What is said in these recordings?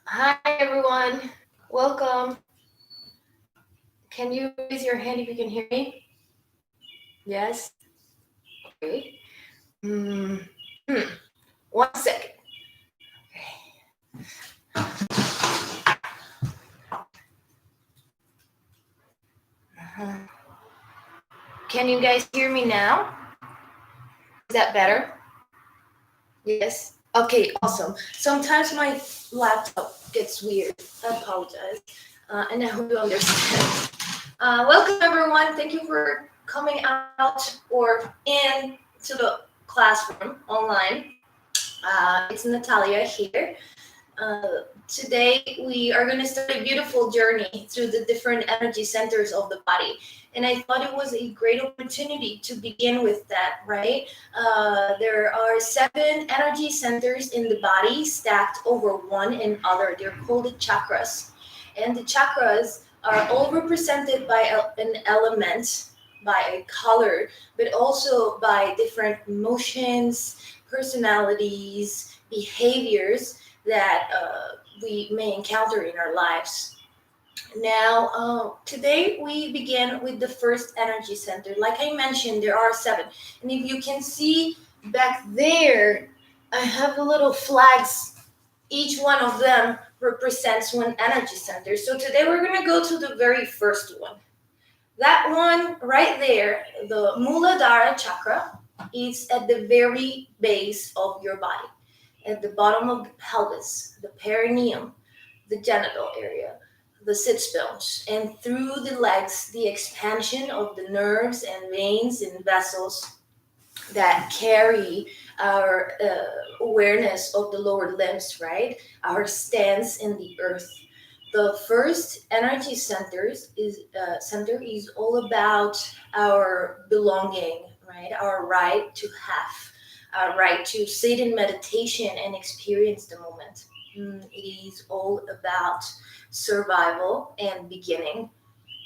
Hi, everyone. Welcome. Can you raise your hand if you can hear me? Yes? Okay. Hmm. Hmm. 1 second. Uh-huh. Can you guys hear me now? Is that better? Yes? Okay, awesome. Sometimes my laptop gets weird. I apologize. And I hope you understand. Welcome, everyone. Thank you for coming out or in to the classroom online. It's Natalia here. Today, we are going to start a beautiful journey through the different energy centers of the body. And I thought it was a great opportunity to begin with that, right? There are 7 energy centers in the body stacked over one another. They're called the chakras. And the chakras are all represented by an element, by a color, but also by different emotions, personalities, behaviors that we may encounter in our lives. Now, today we begin with the first energy center. Like I mentioned, there are 7. And if you can see back there, I have the little flags. Each one of them represents one energy center. So today we're going to go to the very first one. That one right there, the Muladhara chakra, is at the very base of your body, at the bottom of the pelvis, the perineum, the genital area, the sits bones, and through the legs, the expansion of the nerves and veins and vessels that carry our awareness of the lower limbs, right? Our stance in the earth. The first energy center is all about our belonging, right? Our right to have, our right to sit in meditation and experience the moment. It is all about survival and beginning,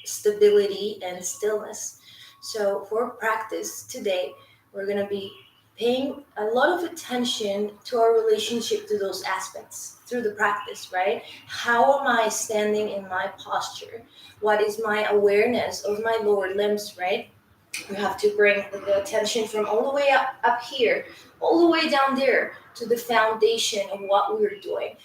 stability and stillness. So for practice today, we're going to be paying a lot of attention to our relationship to those aspects through the practice, right? How am I standing in my posture? What is my awareness of my lower limbs, right? You have to bring the attention from all the way up here, all the way down there to the foundation of what we're doing.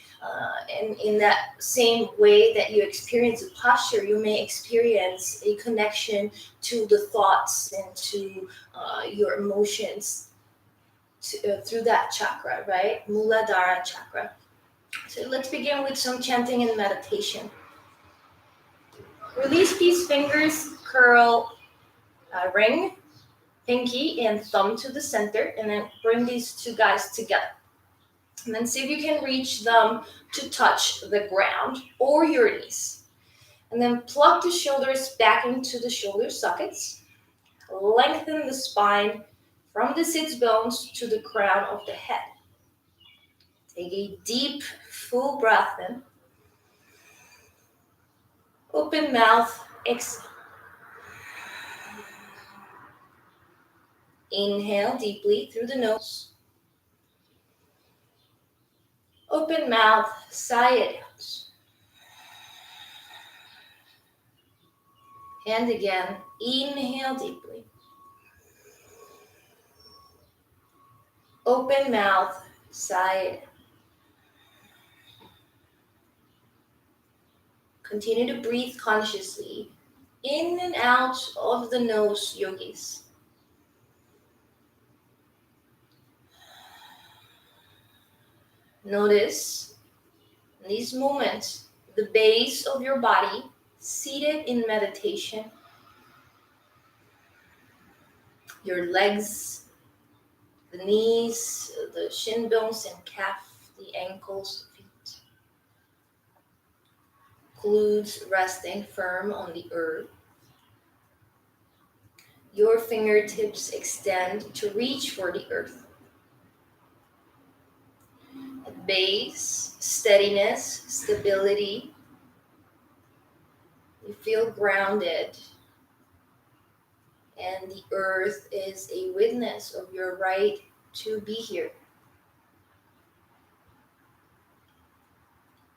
And in that same way that you experience a posture, you may experience a connection to the thoughts and to your emotions through that chakra, right? Muladhara chakra. So let's begin with some chanting and meditation. Release these fingers, curl, ring, pinky and thumb to the center, and then bring these 2 guys together. And then see if you can reach them to touch the ground or your knees. And then plug the shoulders back into the shoulder sockets. Lengthen the spine from the sits bones to the crown of the head. Take a deep, full breath in. Open mouth, exhale. Inhale deeply through the nose. Open mouth, sigh it out. And again, inhale deeply. Open mouth, sigh it. Continue to breathe consciously in and out of the nose, yogis. Notice in these moments the base of your body seated in meditation. Your legs, the knees, the shin bones and calf, the ankles, feet. Glutes resting firm on the earth. Your fingertips extend to reach for the earth. At base, steadiness, stability. You feel grounded and the earth is a witness of your right to be here.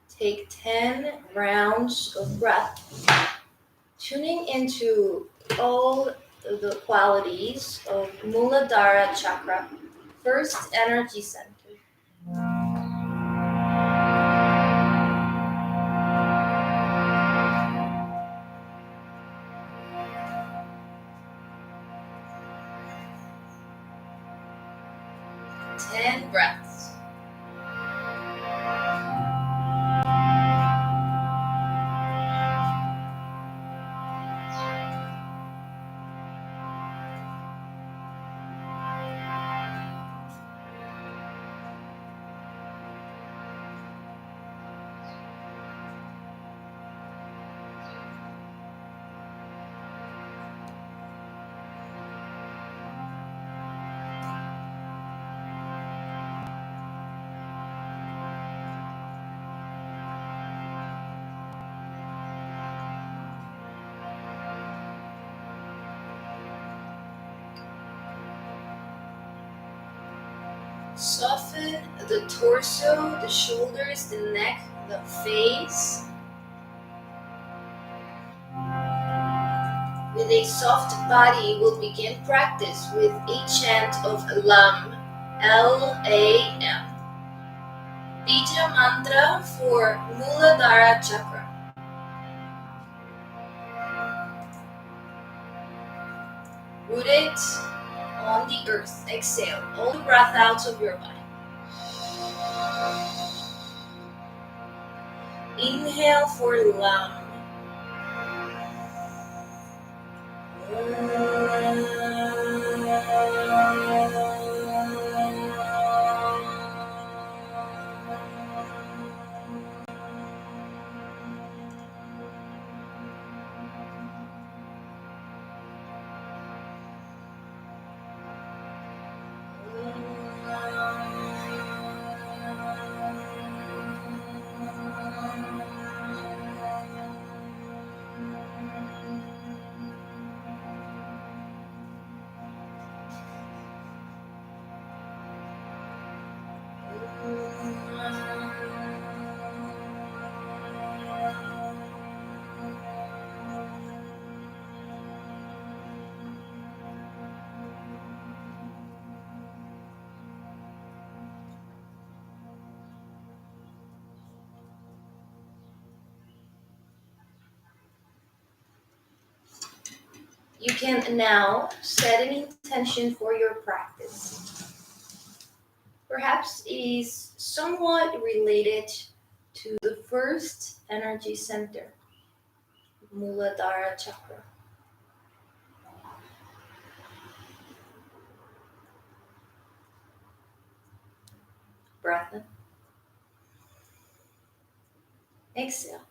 Take 10 rounds of breath, tuning into all the qualities of Muladhara Chakra, first energy center. Ten breaths. Soften the torso, the shoulders, the neck, the face. With a soft body, we'll begin practice with a chant of LAM, L-A-M. Bija mantra for Muladhara Chakra. Rooted on the earth. Exhale all the breath out of your body. Inhale for LAM. You can now set an intention for your practice. Perhaps it is somewhat related to the first energy center, Muladhara Chakra. Breath in. Exhale.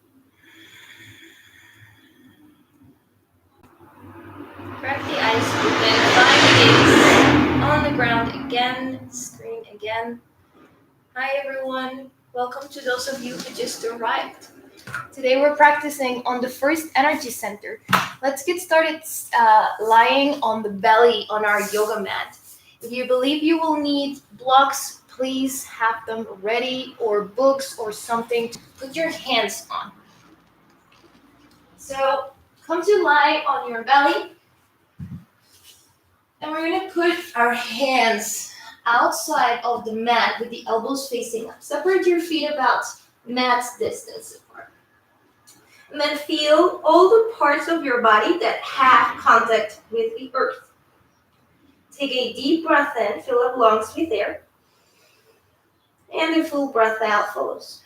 Crack the eyes open, find gaze on the ground again, screen again. Hi everyone, welcome to those of you who just arrived. Today we're practicing on the first energy center. Let's get started lying on the belly on our yoga mat. If you believe you will need blocks, please have them ready, or books or something to put your hands on. So come to lie on your belly. And we're going to put our hands outside of the mat with the elbows facing up. Separate your feet about mat's distance apart. And then feel all the parts of your body that have contact with the earth. Take a deep breath in, fill up lungs with air. And a full breath out follows.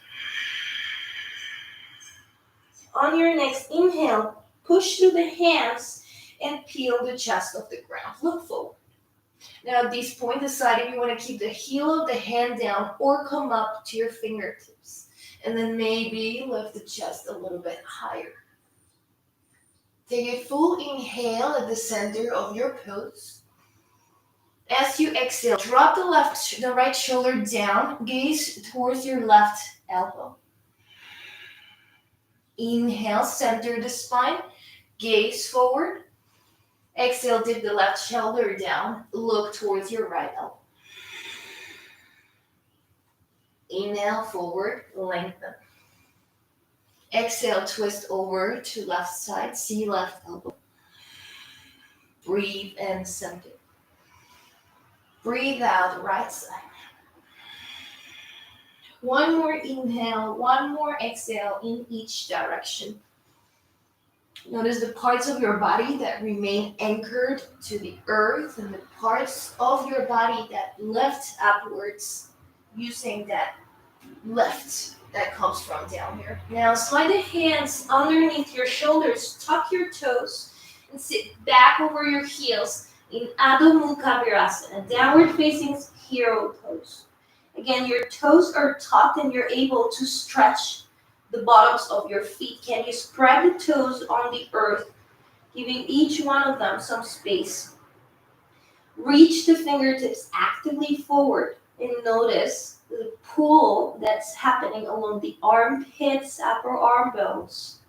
On your next inhale, push through the hands and peel the chest off the ground. Look forward. Now at this point, decide if you want to keep the heel of the hand down or come up to your fingertips. And then maybe lift the chest a little bit higher. Take a full inhale at the center of your pose. As you exhale, drop the right shoulder down, gaze towards your left elbow. Inhale, center the spine, gaze forward. Exhale, dip the left shoulder down. Look towards your right elbow. Inhale, forward, lengthen. Exhale, twist over to left side. See left elbow. Breathe in, center. Breathe out, right side. One more inhale, one more exhale in each direction. Notice the parts of your body that remain anchored to the earth and the parts of your body that lift upwards using that lift that comes from down here. Now slide the hands underneath your shoulders, tuck your toes, and sit back over your heels in Adho Mukha Virasana, downward facing hero pose. Again, your toes are tucked and you're able to stretch the bottoms of your feet. Can you spread the toes on the earth, giving each one of them some space? Reach the fingertips actively forward and notice the pull that's happening along the armpits, upper arm bones,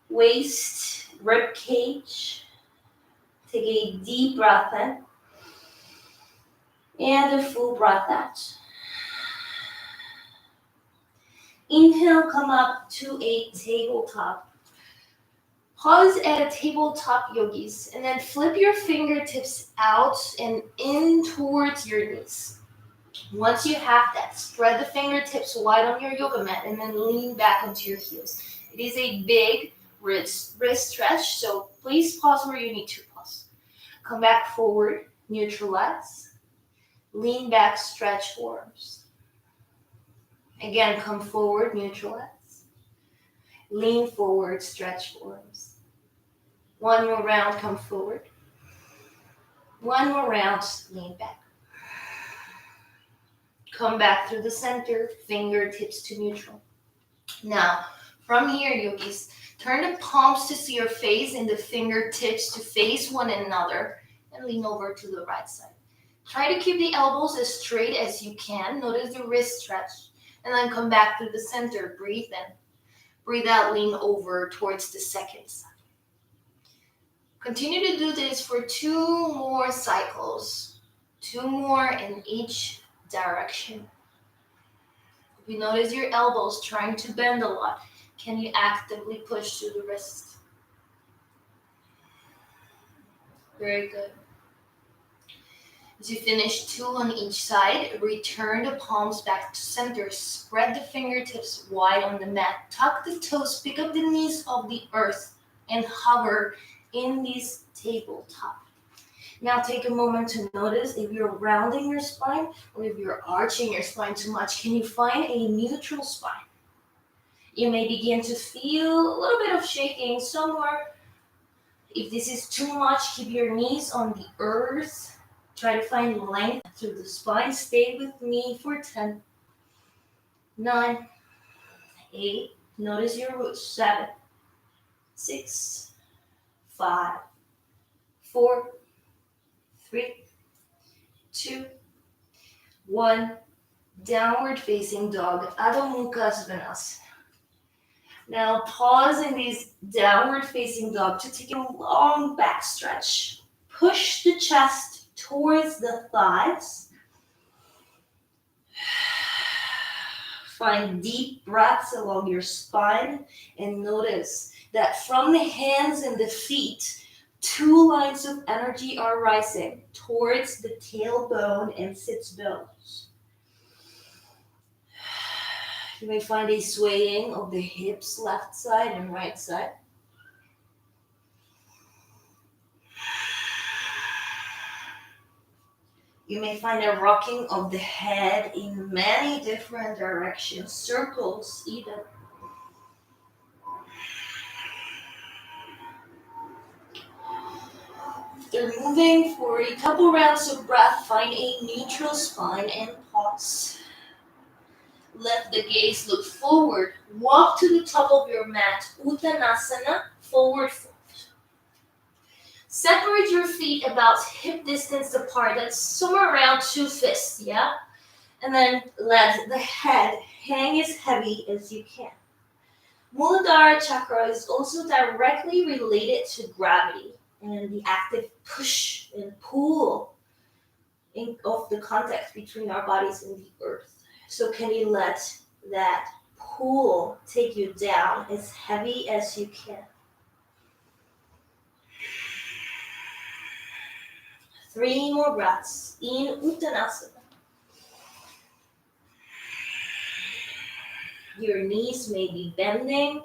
waist, rib cage. Take a deep breath in and a full breath out. Inhale, come up to a tabletop. Pause at a tabletop, yogis, and then flip your fingertips out and in towards your knees. Once you have that, spread the fingertips wide on your yoga mat and then lean back onto your heels. It is a big wrist stretch, so please pause where you need to pause. Come back forward, neutralize. Lean back, stretch forearms. Again, come forward, neutralize. Lean forward, stretch forearms. One more round, come forward. One more round, lean back. Come back through the center, fingertips to neutral. Now, from here, yogis, turn the palms to see your face and the fingertips to face one another and lean over to the right side. Try to keep the elbows as straight as you can. Notice the wrist stretch. And then come back through the center. Breathe in. Breathe out, lean over towards the second side. Continue to do this for 2 more cycles. 2 more in each direction. If you notice your elbows trying to bend a lot, can you actively push through the wrist? Very good. As you finish 2 on each side, return the palms back to center. Spread the fingertips wide on the mat. Tuck the toes, pick up the knees of the earth, and hover in this tabletop. Now take a moment to notice if you're rounding your spine or if you're arching your spine too much. Can you find a neutral spine? You may begin to feel a little bit of shaking somewhere. If this is too much, keep your knees on the earth. Try to find length through the spine. Stay with me for 10, 9, 8. Notice your roots. 7, 6, 5, 4, 3, 2, 1. Downward facing dog, Adho Mukha Svanasana. Now pause in this downward facing dog to take a long back stretch. Push the chest towards the thighs. Find deep breaths along your spine and notice that from the hands and the feet, 2 lines of energy are rising towards the tailbone and sits bones. You may find a swaying of the hips, left side and right side. You may find a rocking of the head in many different directions, circles even. After moving for a couple rounds of breath, find a neutral spine and pause. Let the gaze look forward. Walk to the top of your mat, Uttanasana, forward fold. Separate your feet about hip distance apart. That's somewhere around 2 fists, yeah? And then let the head hang as heavy as you can. Muladhara Chakra is also directly related to gravity. and the active push and pull of the contact between our bodies and the earth. So can you let that pull take you down as heavy as you can? 3 more breaths in Uttanasana. Your knees may be bending.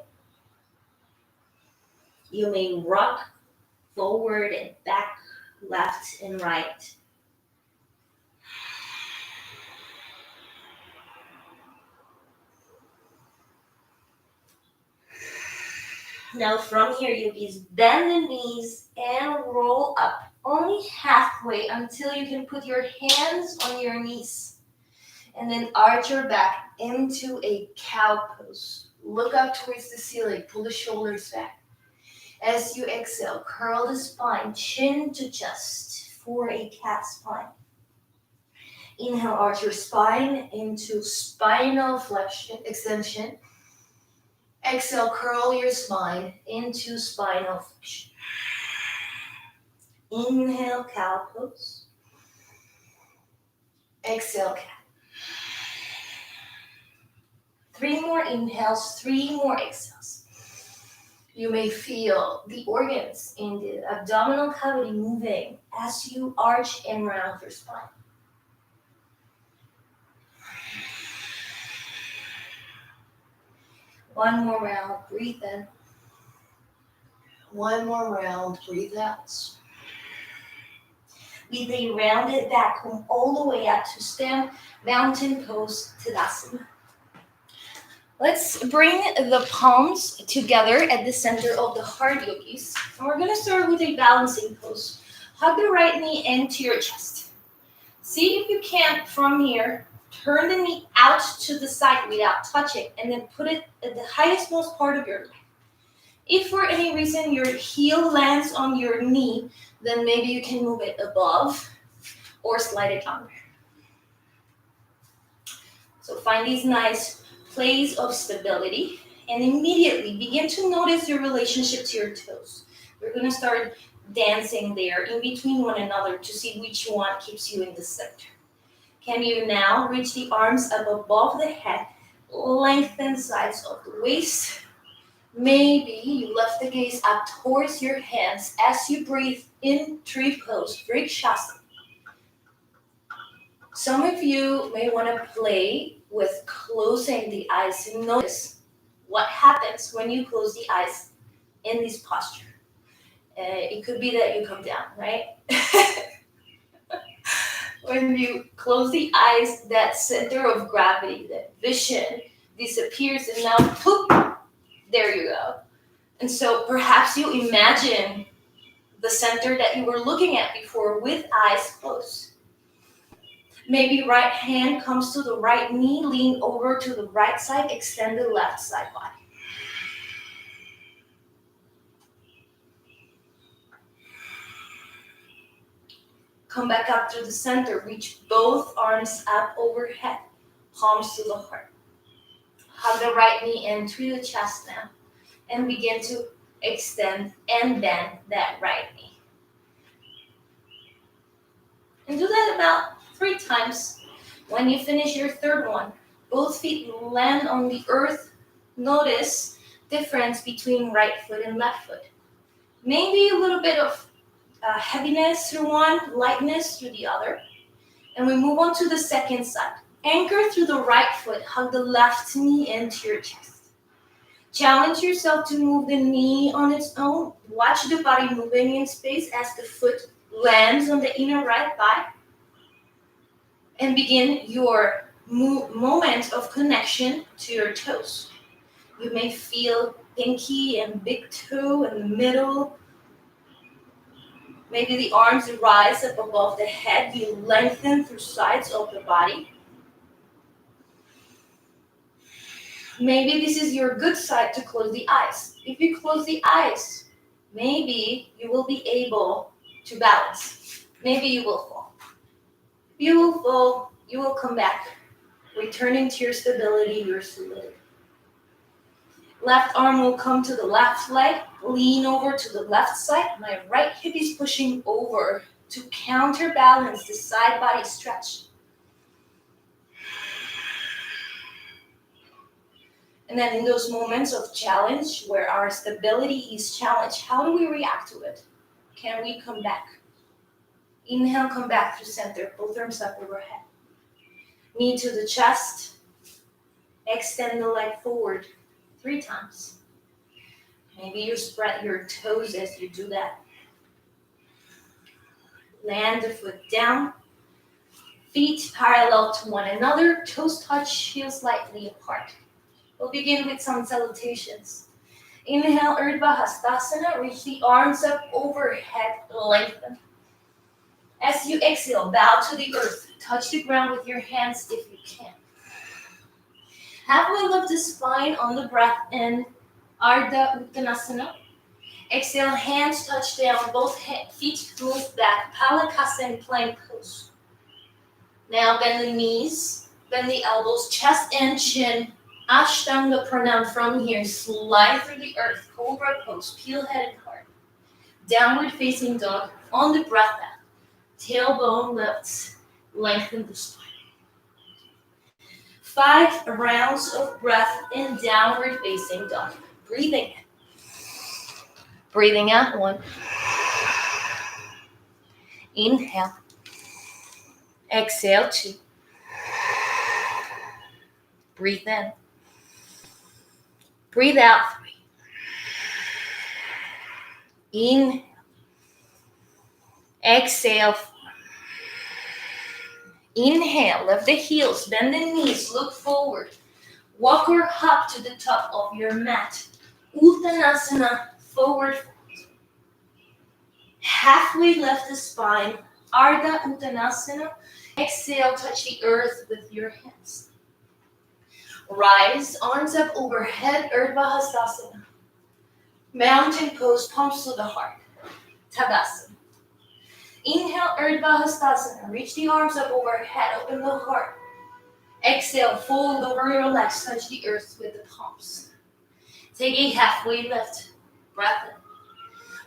You may rock forward and back, left and right. Now from here, yogis, bend the knees and roll up only halfway until you can put your hands on your knees. And then arch your back into a cow pose. Look up towards the ceiling, pull the shoulders back. As you exhale, curl the spine, chin to chest for a cat spine. Inhale, arch your spine into spinal flexion, extension. Exhale, curl your spine into spinal flexion. Inhale, cow pose. Exhale, cat. 3 more inhales, 3 more exhales. You may feel the organs in the abdominal cavity moving as you arch and round your spine. One more round, breathe in. One more round, breathe out. With a rounded back, come all the way up to stand, mountain pose, Tadasana. Let's bring the palms together at the center of the heart, yogis. And we're going to start with a balancing pose. Hug the right knee into your chest. See if you can, from here, turn the knee out to the side without touching, and then put it at the highest most part of your leg. If for any reason your heel lands on your knee, then maybe you can move it above or slide it under. So find these nice place of stability and immediately begin to notice your relationship to your toes. We're going to start dancing there in between one another to see which one keeps you in the center. Can you now reach the arms up above the head, lengthen sides of the waist. Maybe you lift the gaze up towards your hands as you breathe in tree pose, Vrikshasana. Some of you may want to play with closing the eyes and notice what happens when you close the eyes in this posture. It could be that you come down, right? When you close the eyes, that center of gravity, that vision disappears, and now, poof, there you go. And so perhaps you imagine the center that you were looking at before with eyes closed. Maybe right hand comes to the right knee, lean over to the right side, extend the left side body. Come back up to the center, reach both arms up overhead, palms to the heart. Hug the right knee into the chest now, and begin to extend and bend that right knee. And do that about 3 times. When you finish your third one, both feet land on the earth. Notice difference between right foot and left foot. Maybe a little bit of heaviness through one, lightness through the other. And we move on to the second side. Anchor through the right foot, hug the left knee into your chest. Challenge yourself to move the knee on its own. Watch the body moving in space as the foot lands on the inner right thigh. And begin your moment of connection to your toes. You may feel pinky and big toe in the middle. Maybe the arms rise up above the head. You lengthen through sides of the body. Maybe this is your good side to close the eyes. If you close the eyes, maybe you will be able to balance. Maybe you will fall. You will fall, you will come back, returning to your stability, your solidity. Left arm will come to the left leg, lean over to the left side. My right hip is pushing over to counterbalance the side body stretch. And then in those moments of challenge where our stability is challenged, how do we react to it? Can we come back? Inhale, come back to center, both arms up overhead. Knee to the chest. Extend the leg forward 3 times. Maybe you spread your toes as you do that. Land the foot down. Feet parallel to one another. Toes touch, heels slightly apart. We'll begin with some salutations. Inhale, Urdhva Hastasana. Reach the arms up overhead, lengthen. As you exhale, bow to the earth. Touch the ground with your hands if you can. Halfway lift the spine on the breath in, Ardha Uttanasana. Exhale, hands touch down, both feet move back, Palakasana plank pose. Now bend the knees, bend the elbows, chest and chin. Ashtanga Pranam from here, slide through the earth, Cobra pose, peel head and heart. Downward facing dog on the breath out. Tailbone lifts, lengthen the spine. 5 rounds of breath in downward facing dog. Breathing in. Breathing out, 1. Inhale. Exhale, 2. Breathe in. Breathe out, 3. Inhale. Exhale, 4. Inhale, lift the heels, bend the knees, look forward. Walk or hop to the top of your mat. Uttanasana, forward fold. Halfway lift the spine, Ardha Uttanasana. Exhale, touch the earth with your hands. Rise, arms up overhead, Urdhva Hastasana. Mountain pose, palms to the heart. Tadasana. Inhale, Urdhva Hastasana. Reach the arms up overhead, open the heart. Exhale, fold over your legs, touch the earth with the palms. Take a halfway lift. Breath in.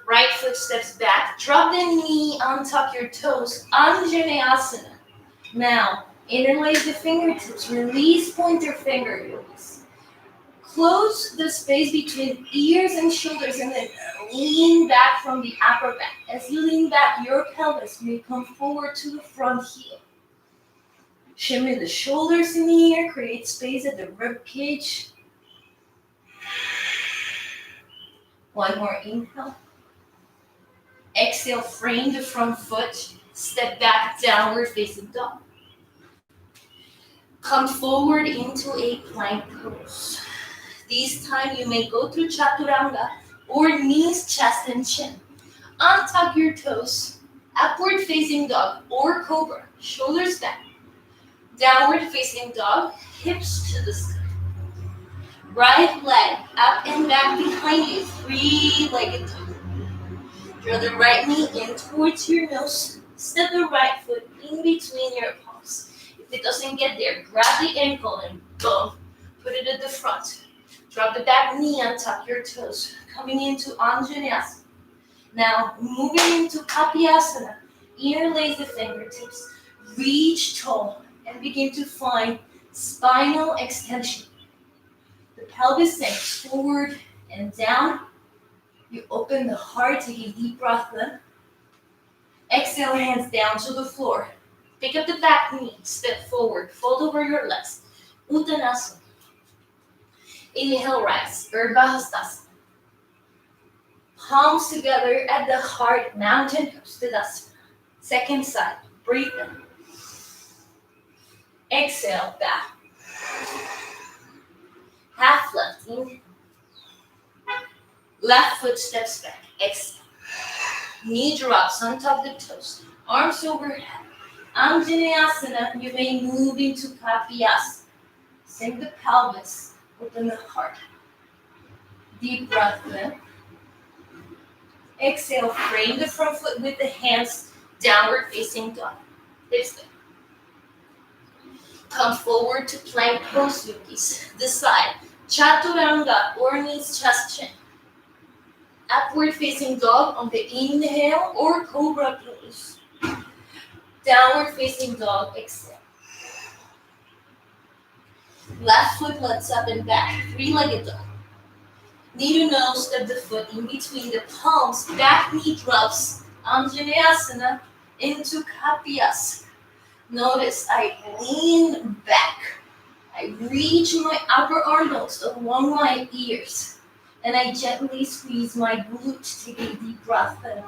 Right foot steps back. Drop the knee, untuck your toes. Anjaneyasana. Now, interlace the fingertips. Release pointer finger release. Close the space between ears and shoulders and then lean back from the upper back. As you lean back, your pelvis may come forward to the front heel. Shimmy the shoulders in the air, create space at the rib cage. 1 more inhale. Exhale, frame the front foot. Step back, downward facing dog. Come forward into a plank pose. This time you may go through Chaturanga or knees, chest, and chin. Untuck your toes. Upward facing dog or cobra. Shoulders back. Downward facing dog. Hips to the sky. Right leg up and back behind you. 3-legged dog. Draw the right knee in towards your nose. Step the right foot in between your palms. If it doesn't get there, grab the ankle and boom. Put it at the front. Drop the back knee and tuck your toes. Coming into Anjaneyasana. Now, moving into Kapiyasana. Interlace the fingertips. Reach tall and begin to find spinal extension. The pelvis sinks forward and down. You open the heart, take a deep breath in. Exhale, hands down to the floor. Pick up the back knee, step forward, fold over your legs. Uttanasana. Inhale, rise, Urdhva Hastasana. Palms together at the heart, mountain pose, Tadasana. Second side, breathe in. Exhale, back. Half left, inhale. Left foot steps back, exhale. Knee drops, untuck the toes. Arms overhead. Anjaneyasana, you may move into Kapiyasana. Sink the pelvis, open the heart. Deep breath in. Exhale, frame the front foot with the hands, downward facing dog. Hips back. Come forward to plank pose, yogis. This side, Chaturanga or knees, chest, chin. Upward facing dog on the inhale or cobra pose. Downward facing dog, exhale. Left foot lets up and back, three-legged dog. Knee to nose, step the foot in between the palms, back knee drops, Anjaneyasana into Kapyasana. Notice I lean back. I reach my upper arms along my ears, and I gently squeeze my glutes. Take a deep breath in.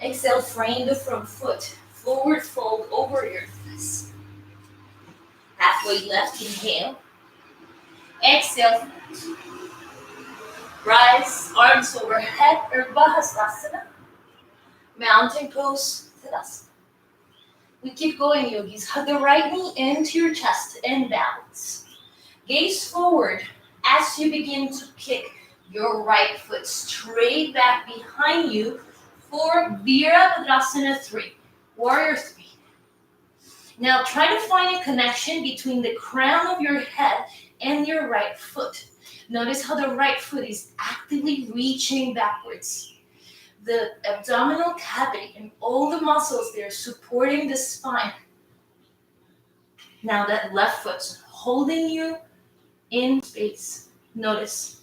Exhale, frame the front foot, forward fold over your thighs. Halfway left, inhale. Exhale, rise, arms overhead, Urdhva Hastasana. Mountain pose, Tadasana. We keep going, yogis. Hug the right knee into your chest and balance. Gaze forward as you begin to kick your right foot straight back behind you for Virabhadrasana 3, Warrior 3. Now try to find a connection between the crown of your head and your right foot. Notice how the right foot is actively reaching backwards. The abdominal cavity and all the muscles there supporting the spine. Now that left foot's holding you in space. Notice.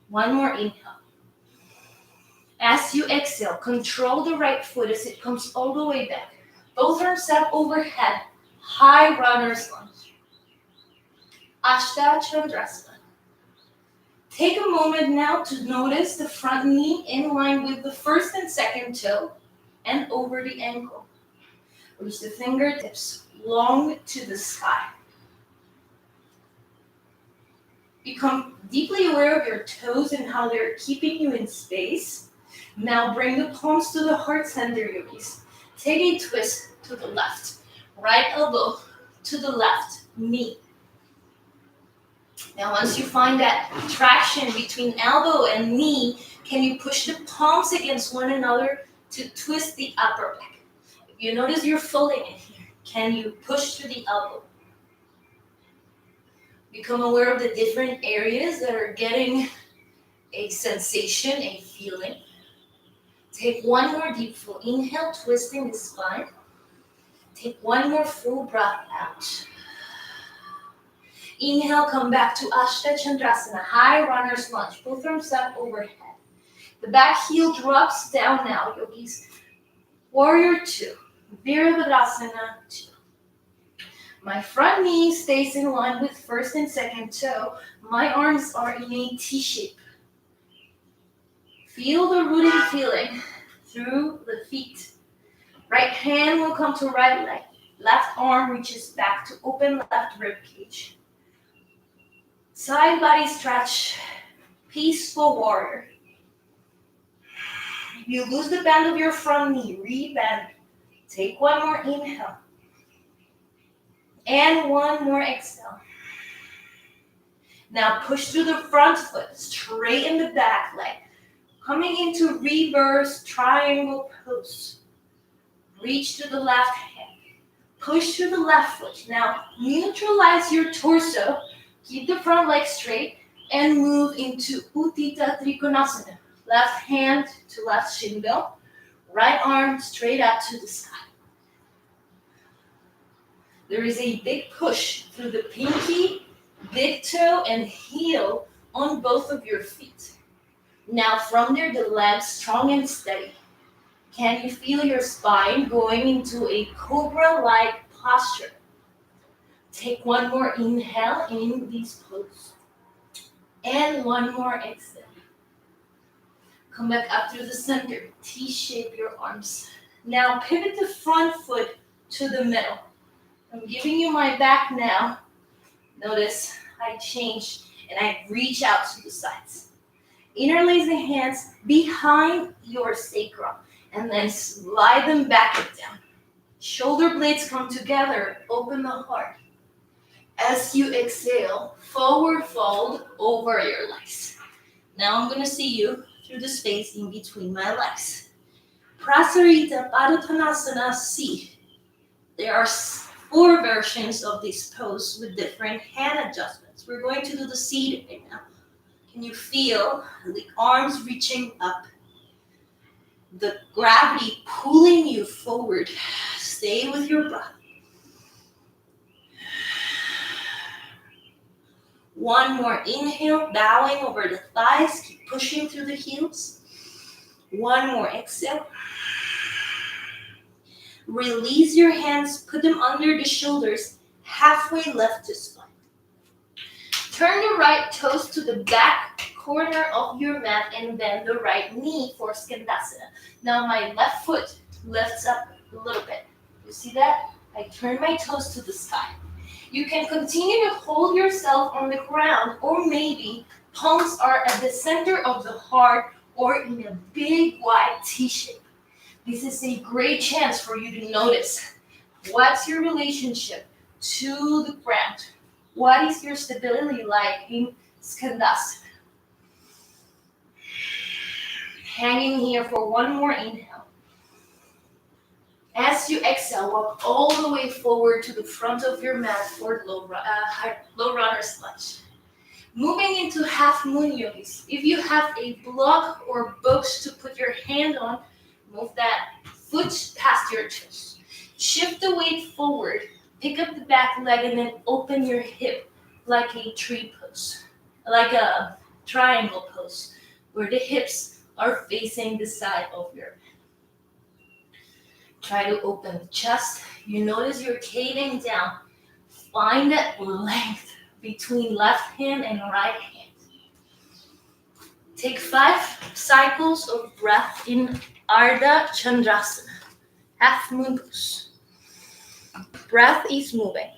One more inhale. As you exhale, control the right foot as it comes all the way back. Both arms up overhead. High runner's lunge. Ashta Chandrasana. Take a moment now to notice the front knee in line with the first and second toe and over the ankle. Reach the fingertips long to the sky. Become deeply aware of your toes and how they're keeping you in space. Now bring the palms to the heart center, yogis. Take a twist to the left. Right elbow to the left knee. Now once you find that traction between elbow and knee, can you push the palms against one another to twist the upper back? If you notice you're folding it here, can you push to the elbow? Become aware of the different areas that are getting a sensation, a feeling. Take one more deep full inhale, twisting the spine. Take one more full breath out. Inhale, come back to Ashta Chandrasana, high runner's lunge, both arms up overhead. The back heel drops down now, yogis. Warrior 2, Virabhadrasana 2. My front knee stays in line with first and second toe. My arms are in a T shape. Feel the rooting feeling through the feet. Right hand will come to right leg. Left arm reaches back to open left rib cage. Side body stretch, peaceful warrior. If you lose the bend of your front knee, rebend. Take one more inhale. And one more exhale. Now push through the front foot, straighten the back leg. Coming into reverse triangle pose. Reach to the left hand. Push to the left foot. Now neutralize your torso. Keep the front leg straight and move into Utthita Trikonasana. Left hand to left shin bone. Right arm straight up to the sky. There is a big push through the pinky, big toe, and heel on both of your feet. Now from there, the legs strong and steady. Can you feel your spine going into a cobra-like posture? Take one more inhale in this pose. And one more exhale. Come back up through the center. T-shape your arms. Now pivot the front foot to the middle. I'm giving you my back now. Notice I change and I reach out to the sides. Interlace the hands behind your sacrum and then slide them back and down. Shoulder blades come together. Open the heart. As you exhale, forward fold over your legs. Now I'm going to see you through the space in between my legs. Prasarita Padottanasana C. There are 4 versions of this pose with different hand adjustments. So we're going to do the seat right now. Can you feel the arms reaching up? The gravity pulling you forward. Stay with your breath. One more inhale, bowing over the thighs. Keep pushing through the heels. One more exhale. Release your hands, put them under the shoulders, halfway left to spine. Turn your right toes to the back corner of your mat and bend the right knee for Skandasana. Now my left foot lifts up a little bit. You see that? I turn my toes to the sky. You can continue to hold yourself on the ground, or maybe palms are at the center of the heart or in a big wide T shape. This is a great chance for you to notice what's your relationship to the ground. What is your stability like in Skandasana? Hanging here for one more inhale. As you exhale, walk all the way forward to the front of your mat for low runner's lunge. Moving into half moon yogis. If you have a block or box to put your hand on, move that foot past your toes. Shift the weight forward. Pick up the back leg and then open your hip like a tree pose, like a triangle pose, where the hips are facing the side of your mat. Try to open the chest. You notice you're caving down. Find that length between left hand and right hand. Take 5 cycles of breath in Ardha Chandrasana, half moon pose. Breath is moving.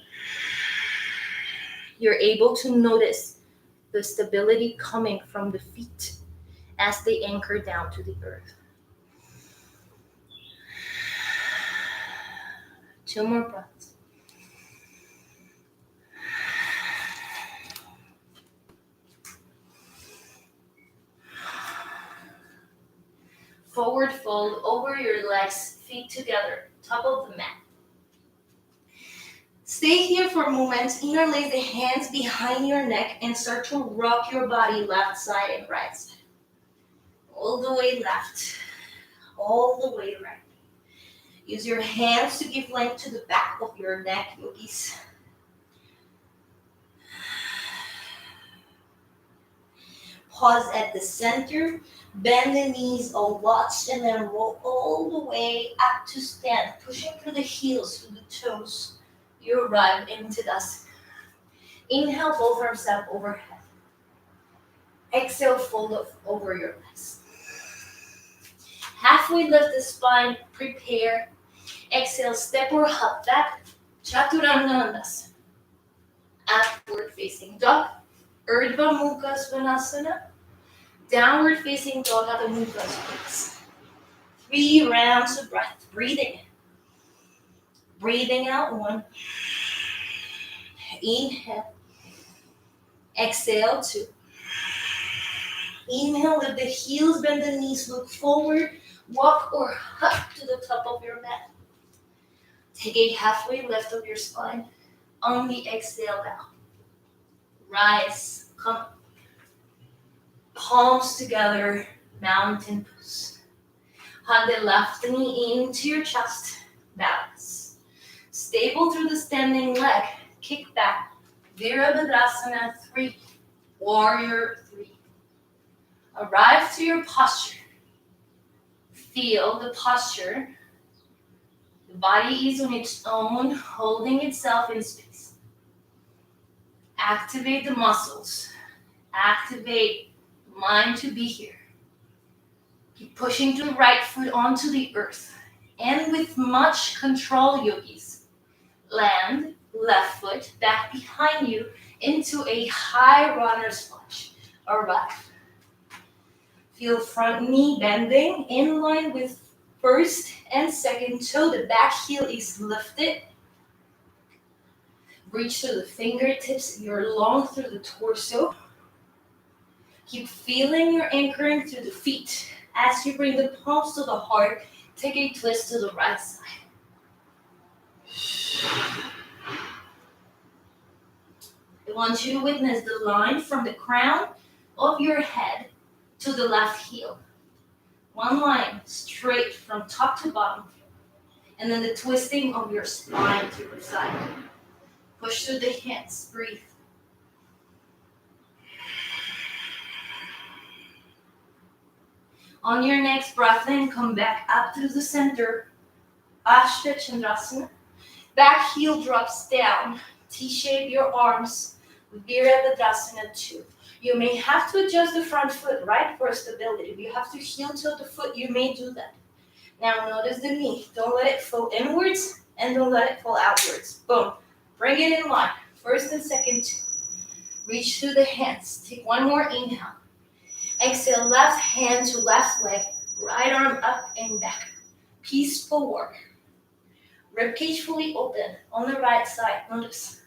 You're able to notice the stability coming from the feet as they anchor down to the earth. 2 more breaths. Forward fold over your legs, feet together, top of the mat. Stay here for a moment. Interlace the hands behind your neck and start to rock your body left side and right side. All the way left, all the way right. Use your hands to give length to the back of your neck, yogis. Pause at the center, bend the knees a lot, and then roll all the way up to stand, pushing through the heels, through the toes. You arrive into Tadasana. Inhale, both arms up overhead. Exhale, fold up over your legs. Halfway lift the spine, prepare. Exhale, step or hop back. Chaturanga Dandasana. Upward facing dog. Urdhva Mukha Svanasana. Downward facing dog, Adho Mukha Svanasana. 3 rounds of breath. Breathing in. Breathing out. 1. Inhale. Exhale. 2. Inhale, lift the heels, bend the knees, look forward. Walk or hop to the top of your mat. Take a halfway lift of your spine. On the exhale, bow. Rise, come. Palms together, mountain pose. Hug the left knee into your chest, balance. Stable through the standing leg, kick back. Virabhadrasana 3, warrior 3. Arrive to your posture. Feel the posture. The body is on its own, holding itself in space. Activate the muscles. Activate the mind to be here. Keep pushing the right foot onto the earth. And with much control, yogis, land left foot back behind you into a high runner's lunge. Arrive. Feel front knee bending in line with first and second toe. The back heel is lifted. Reach to the fingertips. You're long through the torso. Keep feeling your anchoring through the feet. As you bring the palms to the heart, take a twist to the right side. I want you to witness the line from the crown of your head to the left heel. One line straight from top to bottom. And then the twisting of your spine to the side. Push through the hands. Breathe. On your next breath in, come back up to the center. Ashta Chandrasana. Back heel drops down. T-shape your arms. Virabhadrasana 2. You may have to adjust the front foot, right, for stability. If you have to heel tilt the foot, you may do that. Now notice the knee. Don't let it fall inwards and don't let it fall outwards. Boom. Bring it in line. First and second two. Reach through the hands. Take one more inhale. Exhale, left hand to left leg. Right arm up and back. Peaceful work. Ribcage fully open on the right side. Notice.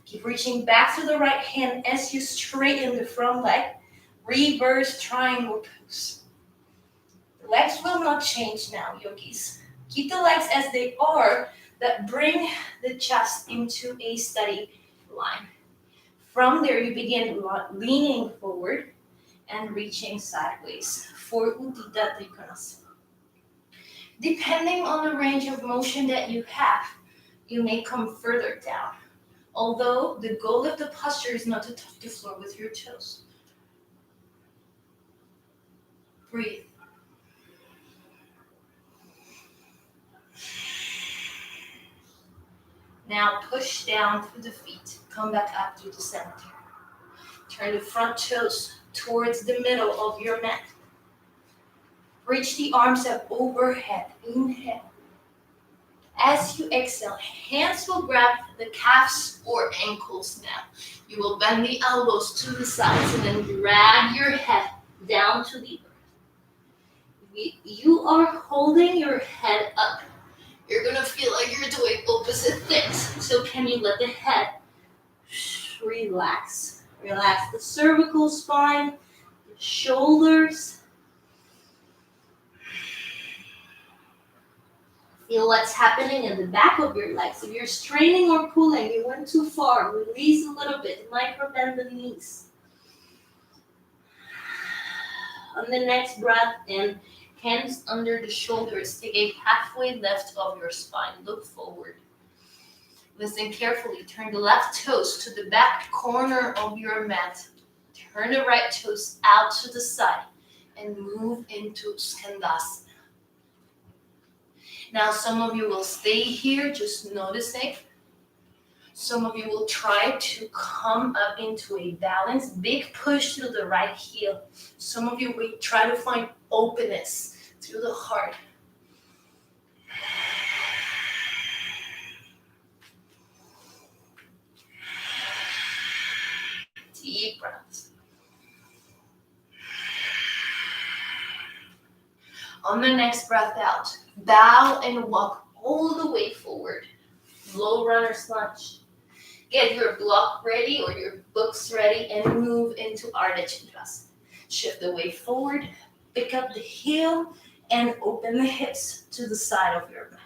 Keep reaching back to the right hand as you straighten the front leg. Reverse triangle pose. The legs will not change now, yogis. Keep the legs as they are, that bring the chest into a steady line. From there, you begin leaning forward and reaching sideways for Uddita Trikonasana. Depending on the range of motion that you have, you may come further down. Although the goal of the posture is not to touch the floor with your toes. Breathe. Now push down through the feet. Come back up through the center. Turn the front toes towards the middle of your mat. Reach the arms up overhead. Inhale. As you exhale, hands will grab the calves or ankles now. You will bend the elbows to the sides and then drag your head down to the earth. You are holding your head up. You're going to feel like you're doing opposite things. So can you let the head relax? Relax the cervical spine, the shoulders. Feel what's happening in the back of your legs. If you're straining or pulling, you went too far. Release a little bit. Micro bend the knees. On the next breath in, hands under the shoulders. Take a halfway lift of your spine. Look forward. Listen carefully. Turn the left toes to the back corner of your mat. Turn the right toes out to the side and move into Skandasana. Now, some of you will stay here just noticing. Some of you will try to come up into a balance. Big push through the right heel. Some of you will try to find openness through the heart. Deep breaths. On the next breath out, bow and walk all the way forward. Low runner's lunge. Get your block ready or your books ready and move into Ardha Chandrasana. Shift the weight forward, pick up the heel, and open the hips to the side of your mat.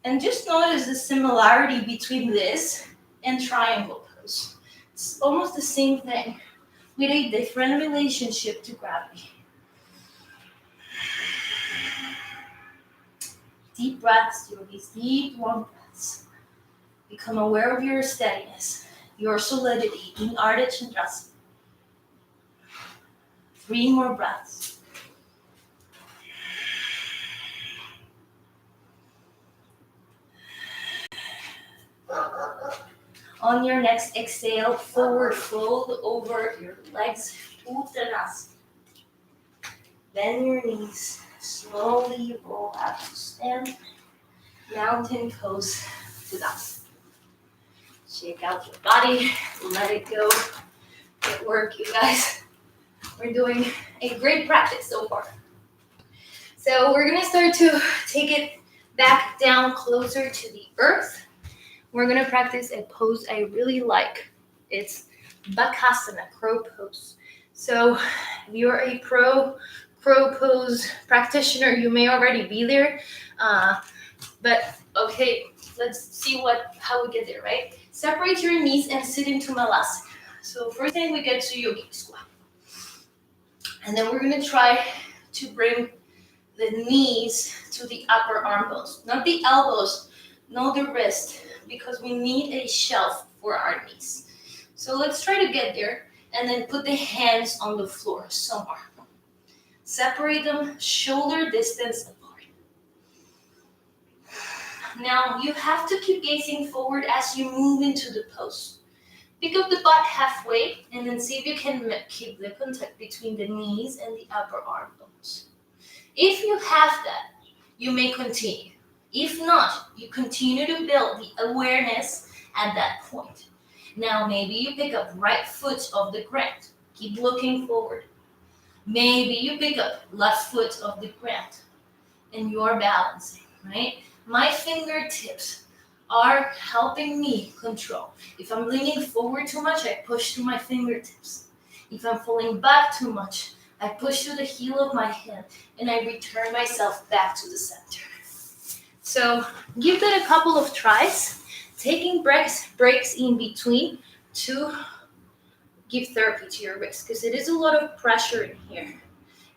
And just notice the similarity between this and triangle pose. It's almost the same thing with a different relationship to gravity. Deep breaths, yogis, deep, long breaths. Become aware of your steadiness, your solidity in Ardha Chandrasana. 3 more breaths. On your next exhale, forward fold over your legs, Uttanasana. Bend your knees. Slowly roll out to stand. Mountain pose with us. Shake out your body. Let it go. Good work, you guys. We're doing a great practice so far. So we're going to start to take it back down closer to the earth. We're going to practice a pose I really like. It's Bakasana, crow pose. So if you're a crow pose practitioner, you may already be there. But okay, let's see how we get there, right? Separate your knees and sit into Malasana. So first thing we get to yogi squat. And then we're gonna try to bring the knees to the upper arm bones. Not the elbows, not the wrist, because we need a shelf for our knees. So let's try to get there and then put the hands on the floor somewhere. Separate them shoulder distance apart. Now you have to keep gazing forward as you move into the pose. Pick up the butt halfway and then see if you can keep the contact between the knees and the upper arm bones. If you have that, you may continue. If not, you continue to build the awareness at that point. Now maybe you pick up right foot off the ground. Keep looking forward. Maybe you pick up left foot off the ground and you are balancing, right? My fingertips are helping me control. If I'm leaning forward too much, I push through my fingertips. If I'm falling back too much, I push to the heel of my hand and I return myself back to the center. So give that a couple of tries, taking breaks in between to give therapy to your wrist because it is a lot of pressure in here.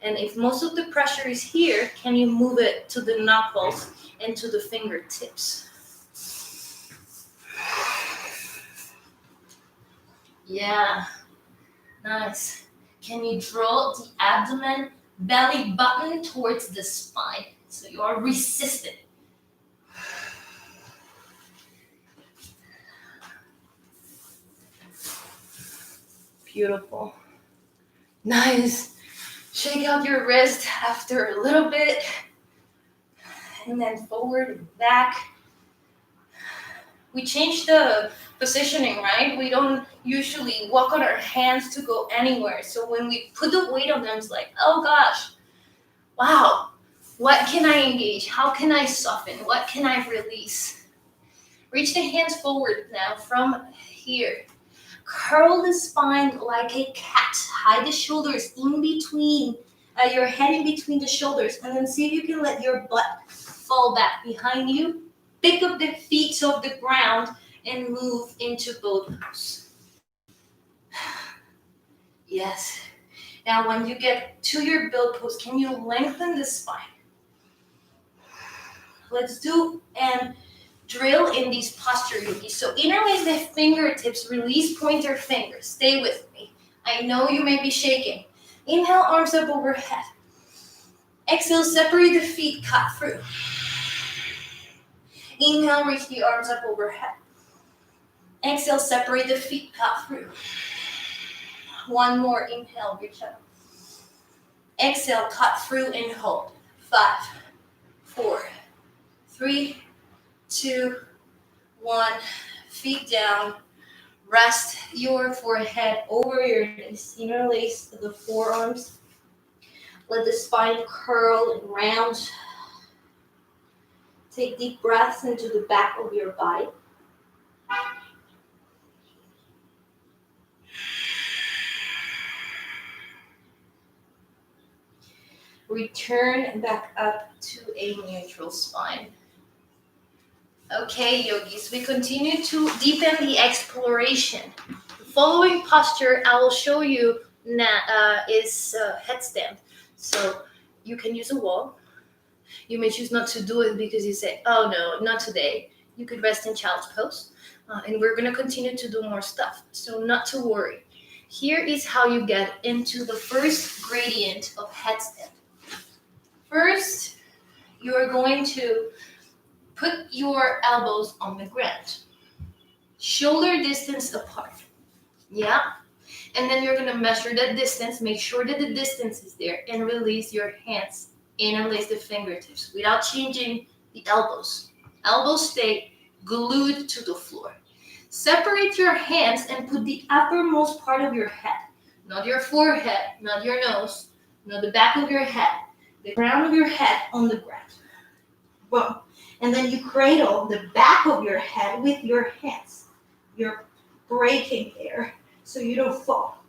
And if most of the pressure is here, can you move it to the knuckles and to the fingertips? Yeah, nice. Can you draw the abdomen, belly button towards the spine? So you are resistant. Beautiful. Nice. Shake out your wrist after a little bit. And then forward and back. We changed the positioning, right? We don't usually walk on our hands to go anywhere. So when we put the weight on them, it's like, oh gosh, wow, what can I engage? How can I soften? What can I release? Reach the hands forward now from here. Curl the spine like a cat. Hide the shoulders in between, your head in between the shoulders, and then see if you can let your butt fall back behind you. Pick up the feet off the ground and move into both pose. Yes. Now when you get to your build pose, can you lengthen the spine? Let's do and drill in these posture yogis. So interlace the fingertips, release pointer fingers. Stay with me. I know you may be shaking. Inhale, arms up overhead. Exhale, separate the feet, cut through. Inhale, reach the arms up overhead. Exhale, separate the feet, cut through. One more, inhale, reach up. Exhale, cut through and hold. 5, 4, 3, 2, 1. Feet down. Rest your forehead over your knees. Interlace the forearms. Let the spine curl and round. Take deep breaths into the back of your body. Return back up to a neutral spine. Okay, yogis, we continue to deepen the exploration. The following posture I will show you is headstand. So you can use a wall. You may choose not to do it because you say, oh no, not today. You could rest in child's pose. And we're going to continue to do more stuff. So not to worry. Here is how you get into the first gradient of headstand. First, you are going to put your elbows on the ground. Shoulder distance apart. Yeah? And then you're going to measure that distance. Make sure that the distance is there. And release your hands. Interlace the fingertips without changing the elbows. Elbows stay glued to the floor. Separate your hands and put the uppermost part of your head. Not your forehead, not your nose, not the back of your head. The crown of your head on the ground. Boom. And then you cradle the back of your head with your hands. You're breaking there so you don't fall.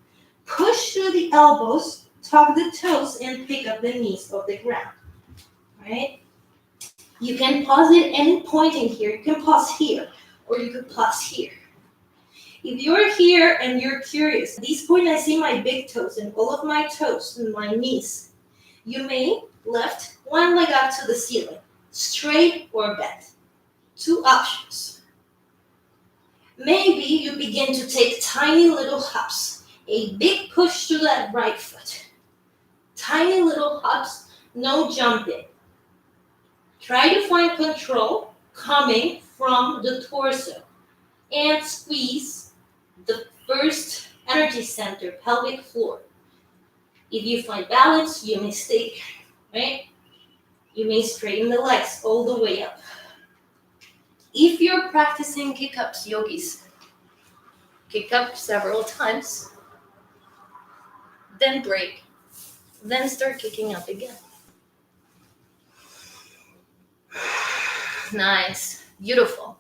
Push through the elbows, tuck the toes, and pick up the knees off the ground. Right? You can pause at any point in here. You can pause here, or you could pause here. If you're here and you're curious, at this point I see my big toes and all of my toes and my knees. You may lift one leg up to the ceiling, straight or bent. 2 options. Maybe you begin to take tiny little hops, a big push to that right foot. Tiny little hops, no jumping. Try to find control coming from the torso and squeeze the first energy center, pelvic floor. If you find balance, you may stay, right? You may straighten the legs all the way up. If you're practicing kick-ups, yogis, kick up several times, then break, then start kicking up again. Nice, beautiful.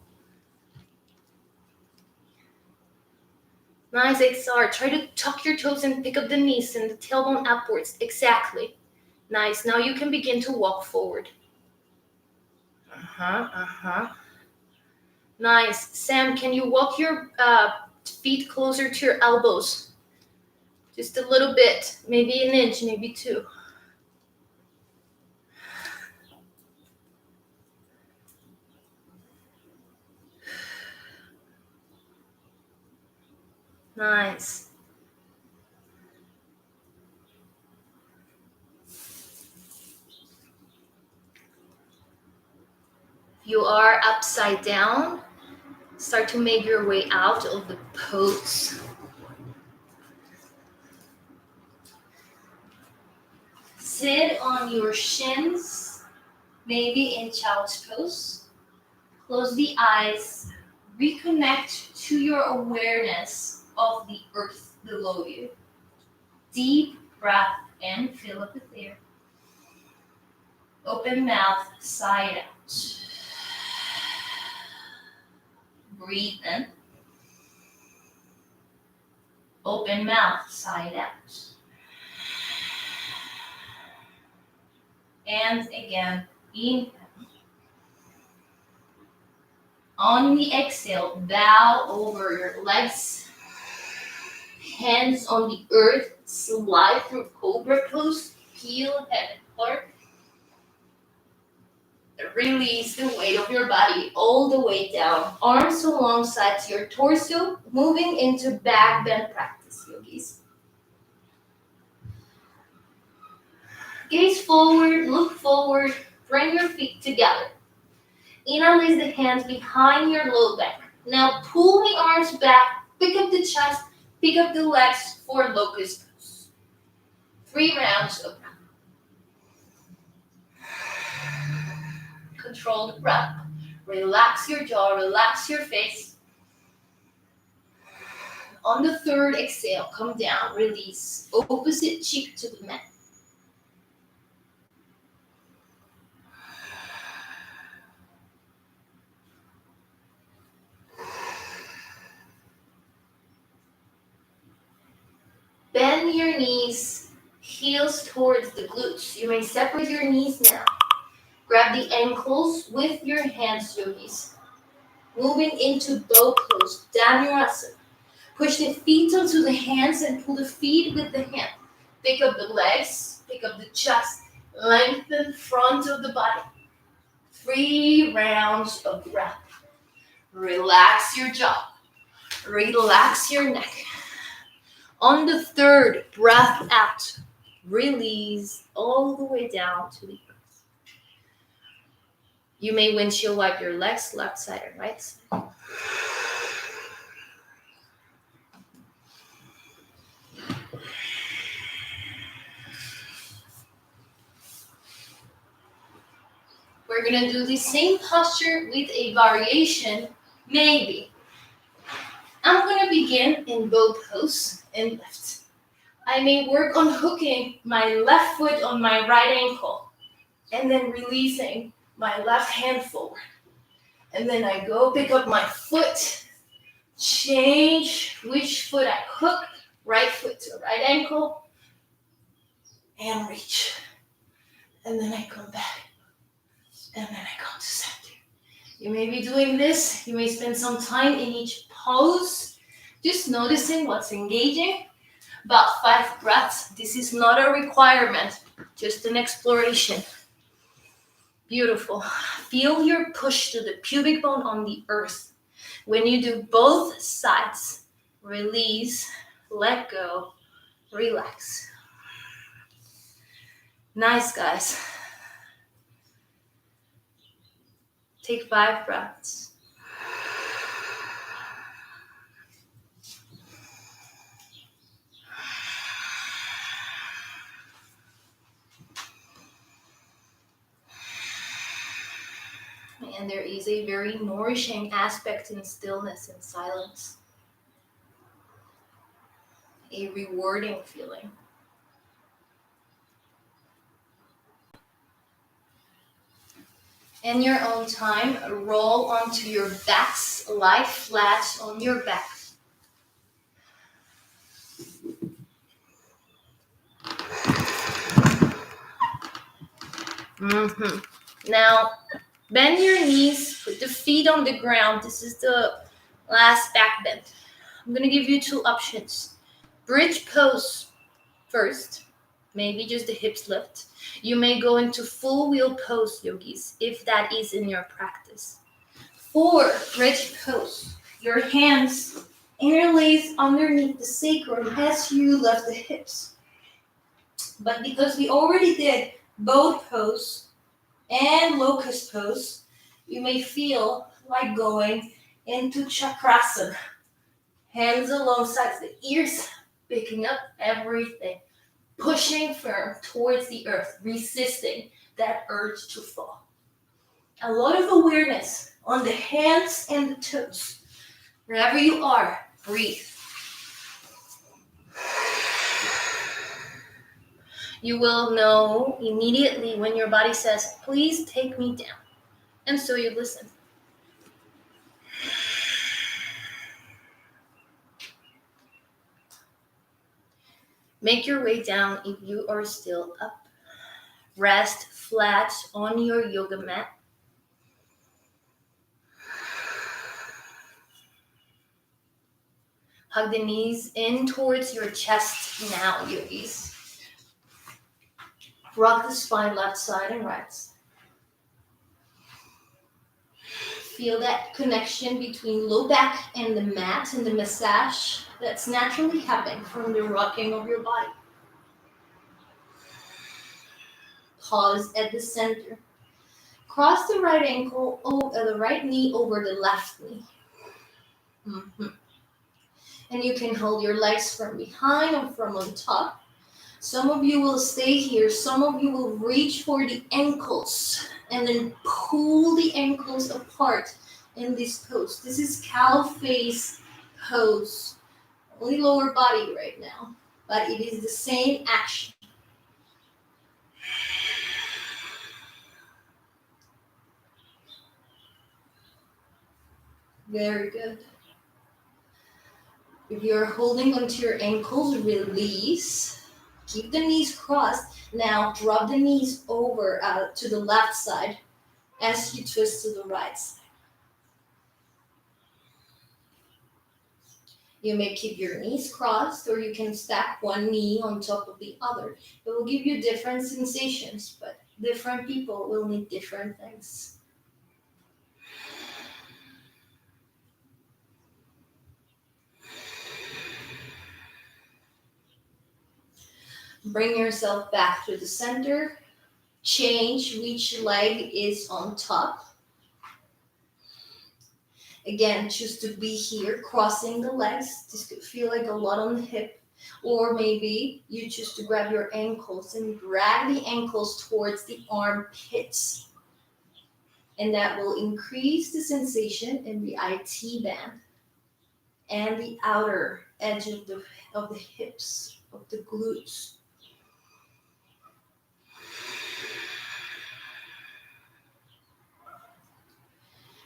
Nice, XR. Try to tuck your toes and pick up the knees and the tailbone upwards. Exactly. Nice. Now you can begin to walk forward. Nice. Sam, can you walk your feet closer to your elbows? Just a little bit. Maybe an inch, maybe 2. Nice. You are upside down. Start to make your way out of the pose. Sit on your shins, maybe in child's pose. Close the eyes. Reconnect to your awareness of the earth below you. Deep breath in, fill up with air. Open mouth, side out. Breathe in. Open mouth, side out. And again, inhale. On the exhale, bow over your legs. Hands on the earth, slide through cobra pose. Peel head and heart. Release the weight of your body all the way down. Arms alongside your torso, moving into back bend practice, yogis. Gaze forward, look forward, bring your feet together. Interlace the hands behind your low back. Now pull the arms back, pick up the chest, pick up the legs for locust pose. 3 rounds of breath. Control the breath. Relax your jaw, relax your face. On the 3rd exhale, come down, release. Opposite cheek to the mat. Bend your knees, heels towards the glutes. You may separate your knees now. Grab the ankles with your hands, yogis. Moving into bow pose, Dhanurasana. Push the feet onto the hands and pull the feet with the hand. Pick up the legs, pick up the chest, lengthen front of the body. 3 rounds of breath. Relax your jaw. Relax your neck. On the 3rd, breath out. Release all the way down to the earth. You may windshield wipe your legs, left side and right side. We're gonna do the same posture with a variation, maybe. I'm gonna begin in bow pose and lift. I may work on hooking my left foot on my right ankle and then releasing my left hand forward. And then I go pick up my foot, change which foot I hook, right foot to right ankle, and reach. And then I come back And then I go to center. You may be doing this. You may spend some time in each pose, just noticing what's engaging. About 5 breaths. This is not a requirement, just an exploration. Beautiful. Feel your push to the pubic bone on the earth. When you do both sides, release, let go, relax. Nice, guys. Take 5 breaths. And there is a very nourishing aspect in stillness and silence. A rewarding feeling. In your own time, roll onto your backs, lie flat on your back. Now, bend your knees, put the feet on the ground. This is the last back bend. I'm going to give you 2 options. Bridge pose first, maybe just the hips lift. You may go into full wheel pose, yogis, if that is in your practice. For bridge pose, your hands interlace underneath the sacrum as you lift the hips. But because we already did boat pose and locust pose, you may feel like going into chakrasana. Hands alongside the ears, picking up everything. Pushing firm towards the earth, resisting that urge to fall. A lot of awareness on the hands and the toes. Wherever you are, breathe. You will know immediately when your body says, please take me down. And so you listen. Make your way down if you are still up. Rest flat on your yoga mat. Hug the knees in towards your chest now, yogis. Rock the spine left side and right side. Feel that connection between low back and the mat and the massage that's naturally happening from the rocking of your body. Pause at the center. Cross the right ankle, the right knee over the left knee. And you can hold your legs from behind or from on top. Some of you will stay here. Some of you will reach for the ankles and then pull the ankles apart in this pose. This is cow face pose. Only lower body right now, but it is the same action. Very good. If you're holding onto your ankles, release. Keep the knees crossed. Now drop the knees over to the left side as you twist to the right side. You may keep your knees crossed or you can stack one knee on top of the other. It will give you different sensations, but different people will need different things. Bring yourself back to the center. Change which leg is on top. Again, choose to be here, crossing the legs. This could feel like a lot on the hip. Or maybe you choose to grab your ankles and drag the ankles towards the armpits. And that will increase the sensation in the IT band and the outer edge of the hips, of the glutes.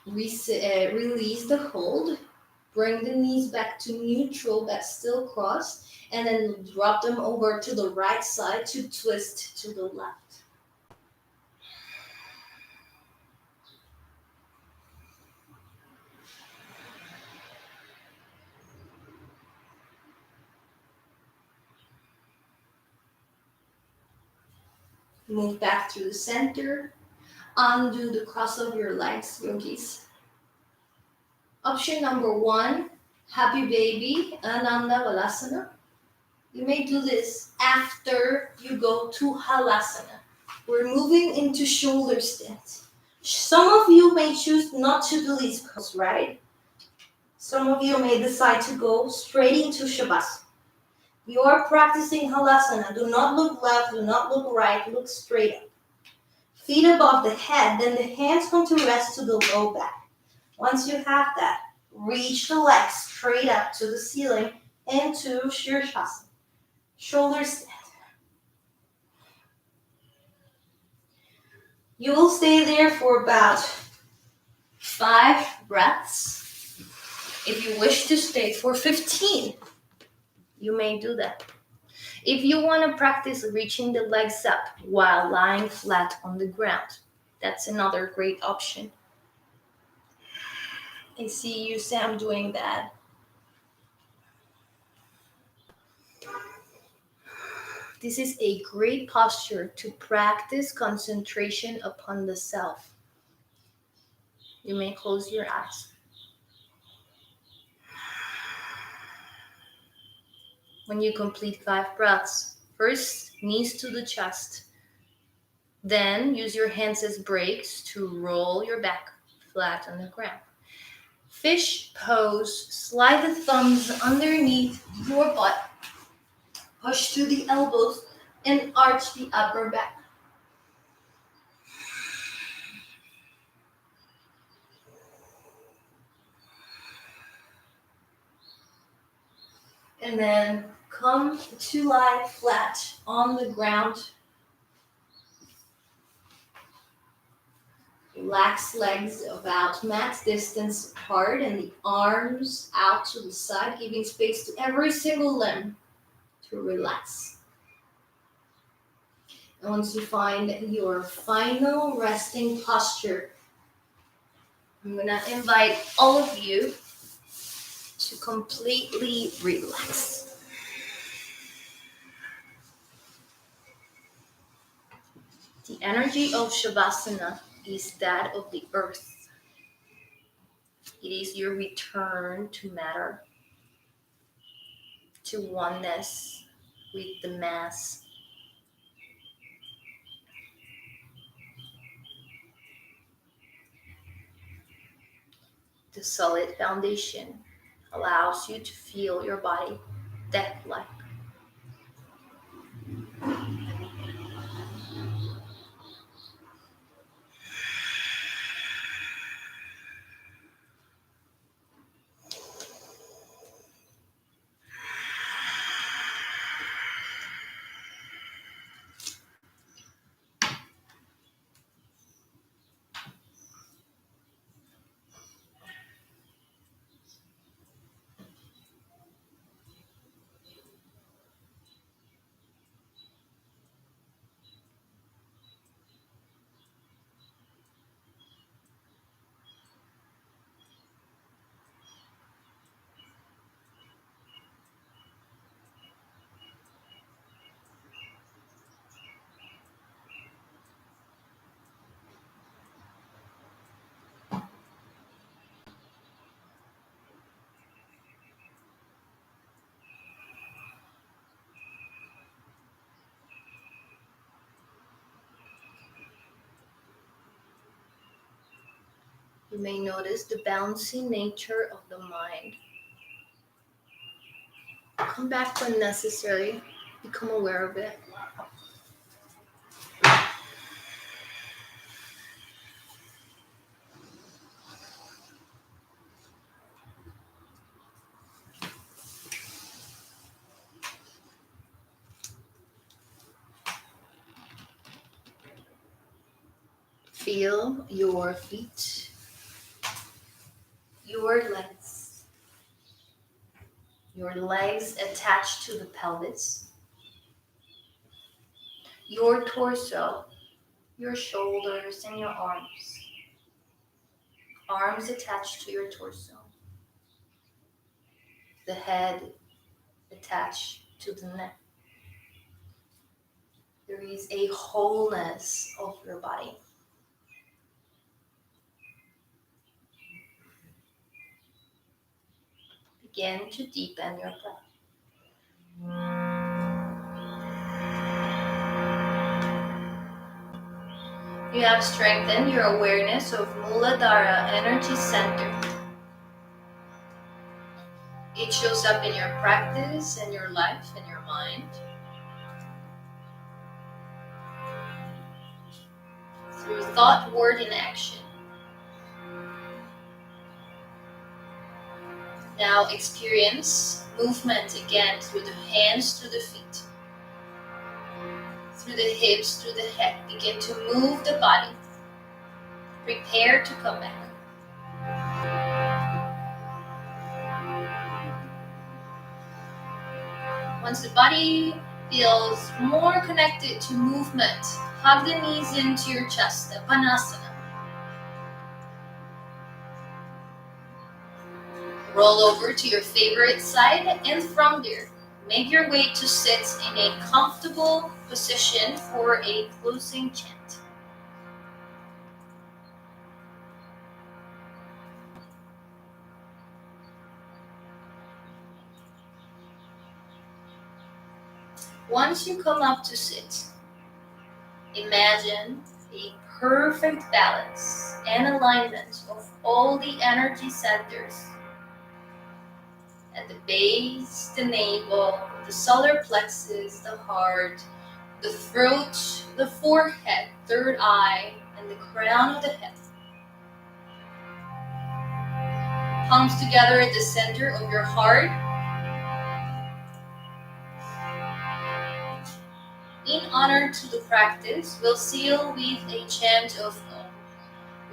Release the hold. Bring the knees back to neutral but still crossed. And then drop them over to the right side to twist to the left. Move back through the center. Undo the cross of your legs, yogis. Option number 1, Happy Baby, Ananda Valasana. You may do this after you go to Halasana. We're moving into shoulder stance. Some of you may choose not to do these poses, right? Some of you may decide to go straight into Shavasana. You are practicing Halasana. Do not look left, do not look right, look straight up. Feet above the head, then the hands come to rest to the low back. Once you have that, reach the legs straight up to the ceiling into Shirshasana. Shoulder stand. You will stay there for about 5 breaths. If you wish to stay for 15, you may do that. If you want to practice reaching the legs up while lying flat on the ground, that's another great option. I see you, Sam, doing that. This is a great posture to practice concentration upon the self. You may close your eyes. When you complete 5 breaths, first knees to the chest. Then use your hands as brakes to roll your back flat on the ground. Fish pose, slide the thumbs underneath your butt. Push through the elbows and arch the upper back. And then come to lie flat on the ground. Relax legs about mat distance apart and the arms out to the side, giving space to every single limb to relax. And once you find your final resting posture, I'm going to invite all of you to completely relax. The energy of Shavasana is that of the earth. It is your return to matter, to oneness with the mass. The solid foundation allows you to feel your body death-like. You may notice the bouncy nature of the mind. Come back when necessary. Become aware of it. Feel your feet, your legs attached to the pelvis, your torso, your shoulders, and your arms. Arms attached to your torso. The head attached to the neck. There is a wholeness of your body. Begin to deepen your breath. You have strengthened your awareness of Muladhara energy center. It shows up in your practice, in your life, in your mind. Through thought, word, and action. Now experience movement again through the hands, through the feet, through the hips, through the head. Begin to move the body. Prepare to come back. Once the body feels more connected to movement, hug the knees into your chest, Vanasana. Roll over to your favorite side, and from there, make your way to sit in a comfortable position for a closing chant. Once you come up to sit, imagine a perfect balance and alignment of all the energy centers at the base, the navel, the solar plexus, the heart, the throat, the forehead, third eye, and the crown of the head. Palms together at the center of your heart. In honor to the practice, we'll seal with a chant of Om.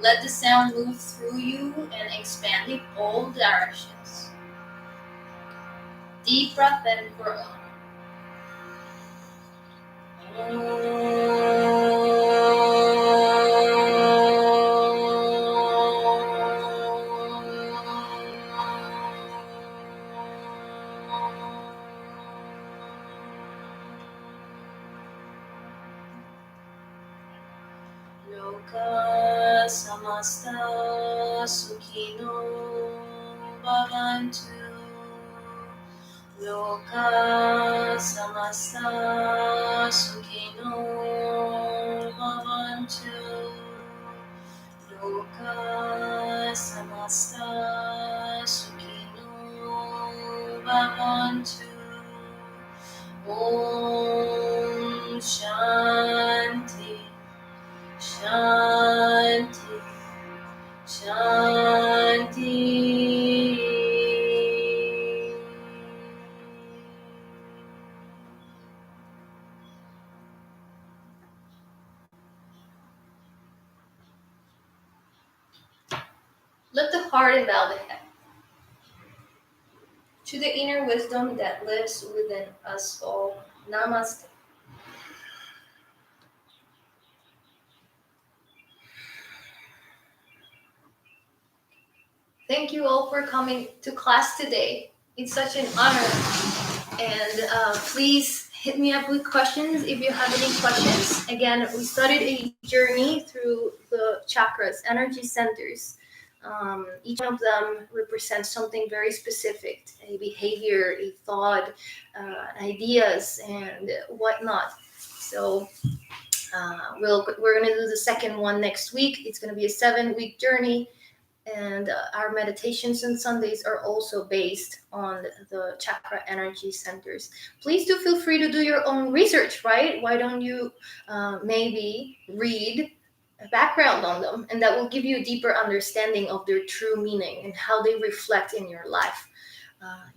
Let the sound move through you and expand in all directions. Deep breath in for Om. Loka samasta sukhino bhavantu. Loka samasta sukhino bhavantu. Loka samasta sukhino bhavantu. Om Shanti Shanti Shanti. Lift the heart and bow the head to the inner wisdom that lives within us all. Namaste. Thank you all for coming to class today. It's such an honor. And please hit me up with questions if you have any questions. Again, we started a journey through the chakras, energy centers. Each one of them represents something very specific, a behavior, a thought, ideas, and whatnot. So we're going to do the second one next week. It's going to be a 7-week journey. And our meditations on Sundays are also based on the chakra energy centers. Please do feel free to do your own research, right? Why don't you maybe read a background on them, and that will give you a deeper understanding of their true meaning and how they reflect in your life.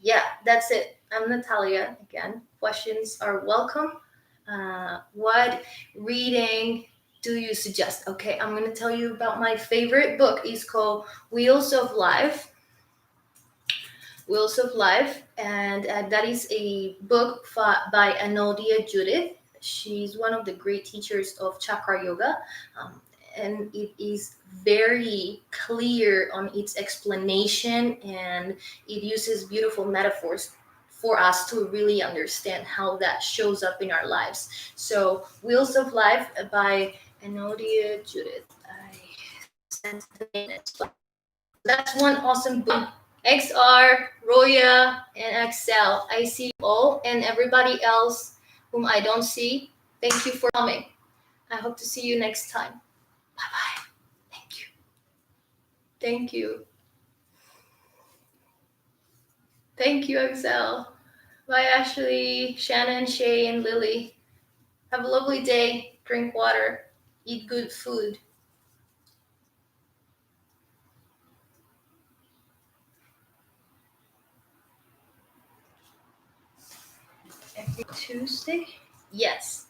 Yeah, that's it. I'm Natalia. Again, questions are welcome. What reading do you suggest? Okay, I'm going to tell you about my favorite book. It's called Wheels of Life. Wheels of Life, and that is a book by Anodia Judith. She's one of the great teachers of Chakra Yoga, and it is very clear on its explanation, and it uses beautiful metaphors for us to really understand how that shows up in our lives. So, Wheels of Life by Enodia Judith. I sent the name as well. That's one awesome book. XR, Roya, and Excel. I see you all, and everybody else whom I don't see. Thank you for coming. I hope to see you next time. Bye bye. Thank you. Thank you. Thank you, Excel. Bye, Ashley, Shannon, Shay, and Lily. Have a lovely day. Drink water. Eat good food. Every Tuesday? Yes.